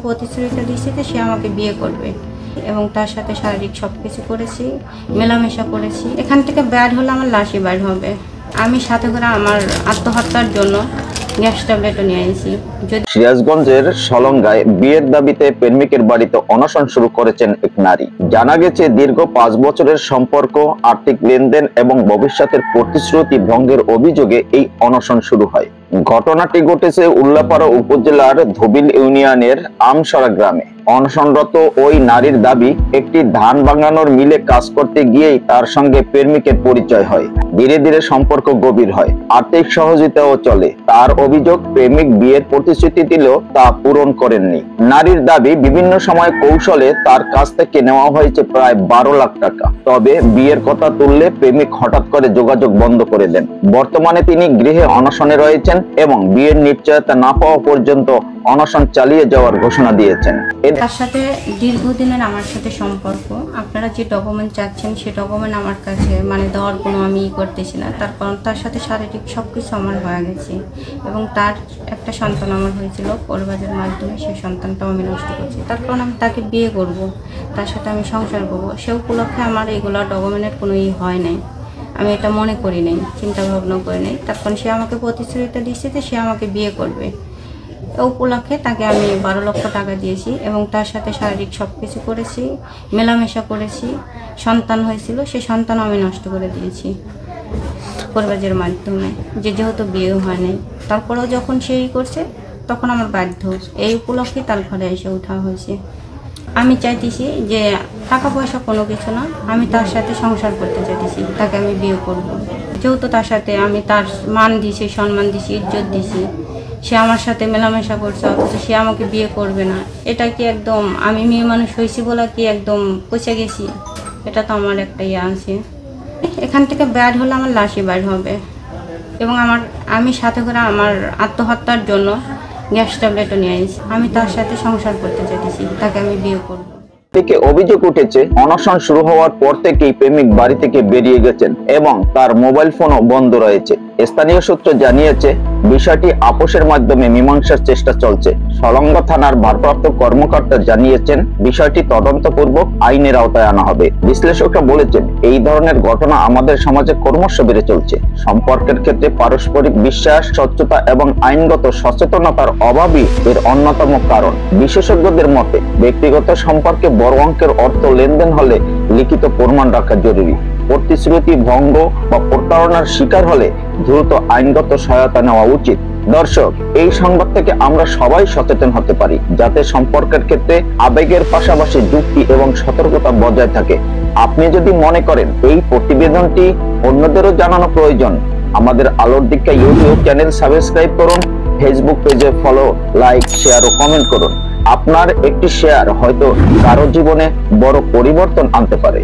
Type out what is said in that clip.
প্রতিশ্রুতি দিয়েছে যে সে আমাকে বিয়ে করবে এবং তার সাথে শারীরিক সবকিছু করেছি, মেলামেশা করেছি। এখান থেকে ব্যাড হলে আমার লাশই ব্যাড হবে। আমি সাথে করে আমার আত্মহত্যার জন্য গ্যাস ট্যাবলেটও নিয়ে আইছি। সিরাজগঞ্জের সলঙ্গায় বিয়ের দাবিতে প্রেমিকের বাড়িতে অনশন শুরু করেছেন এক নারী। জানা গেছে দীর্ঘ ৫ বছরের সম্পর্ক, আর্থিক লেনদেন এবং ভবিষ্যতের প্রতিশ্রুতি ভঙ্গের অভিযোগে এই অনশন শুরু হয়। ঘটনাটি ঘটেছে উল্লাপাড়া উপজেলার ধুবিল ইউনিয়নের আমসরা গ্রামে। অনশনরত ওই নারীর দাবি, একটি ধান ভাঙানোর মিলে কাজ করতে গিয়েই তার সঙ্গে প্রেমিকের পরিচয় হয়। ধীরে ধীরে সম্পর্ক গভীর হয়, আর্থিক সহযোগিতাও চলে। তার অভিযোগ, প্রেমিক বিয়ের প্রতিশ্রুতি দিলেও তা পূরণ করেননি। নারীর দাবি, বিভিন্ন সময় কৌশলে তার কাছ থেকে নেওয়া হয়েছে প্রায় ১২ লাখ টাকা। তবে বিয়ের কথা তুললে প্রেমিক হঠাৎ করে যোগাযোগ বন্ধ করে দেন। বর্তমানে তিনি গৃহে অনশনে রয়েছেন এবং বিয়ের নিশ্চয়তা না পাওয়া পর্যন্ত অনশন চালিয়ে যাওয়ার ঘোষণা দিয়েছেন। তার সাথে দীর্ঘদিনের আমার সাথে সম্পর্ক। আপনারা যে ডকুমেন্ট চাচ্ছেন সে ডকুমেন্ট আমার কাছে দেওয়ার কোনো আমি করতেছি না। তার কারণ তার সাথে শারীরিক সবকিছু আমার হয়ে গেছে এবং তার একটা সন্তান আমার হয়েছিল পরিবারের মাধ্যমে। সেই সন্তানটাও আমি নষ্ট করছি। তার কারণ আমি তাকে বিয়ে করব, তার সাথে আমি সংসার করব, সে উপলক্ষে আমার এগুলো ডকুমেন্টের কোনো হয় নাই। আমি এটা মনে করি নাই, চিন্তা ভাবনা করি নাই। তার কারণ সে আমাকে প্রতিশ্রুতি দিয়েছে যে সে আমাকে বিয়ে করবে। উপলক্ষে তাকে আমি ১২ লক্ষ টাকা দিয়েছি এবং তার সাথে শারীরিক সবকিছু করেছি, মেলামেশা করেছি। সন্তান হয়েছিল, সেই সন্তান আমি নষ্ট করে দিয়েছি পরিবারের মাধ্যমে, যেহেতু বিয়ে হয় নাই। তারপরেও যখন সেই করছে তখন আমার বাধ্য, এই উপলক্ষে তার ঘরে এসে ওঠা হয়েছে। আমি চাইতেছি যে টাকা পয়সা কোনো কিছু না, আমি তার সাথে সংসার করতে চাইতেছি, তাকে আমি বিয়ে করব। যেহেতু তার সাথে আমি তার মান দিছি, সম্মান দিছি, ইজ্জত দিছি, সে আমার সাথে মেলামেশা করছে অথচ সে আমাকে বিয়ে করবে না। এটা কি একদম আমি মেয়ে মানুষ হয়েছি বলে কি একদম পচে গেছি? এটা তো আমার একটা আছে। এখান থেকে ব্যাড হলে আমার লাশই ব্যাড হবে এবং আমি সাথে করে আমার আত্মহত্যার জন্য গ্যাস ট্যাবলেটও নিয়ে আইছি। আমি তার সাথে সংসার করতে চাইতেছি, তাকে আমি বিয়ে করব। থেকে অভিযোগ উঠেছে, অনশন শুরু হওয়ার পর থেকেই প্রেমিক বাড়ি থেকে বেরিয়ে গেছেন এবং তার মোবাইল ফোনও বন্ধ রয়েছে। স্থানীয় সূত্র জানিয়েছে, বিষয়টি আপোষের মাধ্যমে মীমাংসার চেষ্টা চলছে। সলঙ্গা থানার ভারপ্রাপ্ত কর্মকর্তা জানিয়েছেন, বিষয়টি তদন্তপূর্বক আইনের আওতায় আনা হবে। বিশ্লেষকরা বলেছেন, এই ধরনের ঘটনা আমাদের সমাজে ক্রমশ বেড়ে চলছে। সম্পর্কের ক্ষেত্রে পারস্পরিক বিশ্বাস, স্বচ্ছতা এবং আইনগত সচেতনতার অভাবই এর অন্যতম কারণ। বিশেষজ্ঞদের মতে, ব্যক্তিগত সম্পর্কে বড় অঙ্কের অর্থ লেনদেন হলে লিখিত প্রমাণ রাখা জরুরি। প্রতিশ্রুতি ভঙ্গ বা প্রতারণার শিকার হলে দ্রুত আইনগত সহায়তা নেওয়া উচিত। দর্শক, এই সংবাদ থেকে আমরা সবাই সচেতন হতে পারি, যাতে সম্পর্কের ক্ষেত্রে আবেগের পাশাপাশি যুক্তি এবং সতর্কতা বজায় থাকে। আপনি যদি মনে করেন এই প্রতিবেদনটি অন্যদেরও জানানো প্রয়োজন, আমাদের আলোর দিকটা ইউটিউব চ্যানেল সাবস্ক্রাইব করুন, ফেসবুক পেজে ফলো, লাইক, শেয়ার ও কমেন্ট করুন। আপনার একটি শেয়ার হয়তো কারো জীবনে বড় পরিবর্তন আনতে পারে।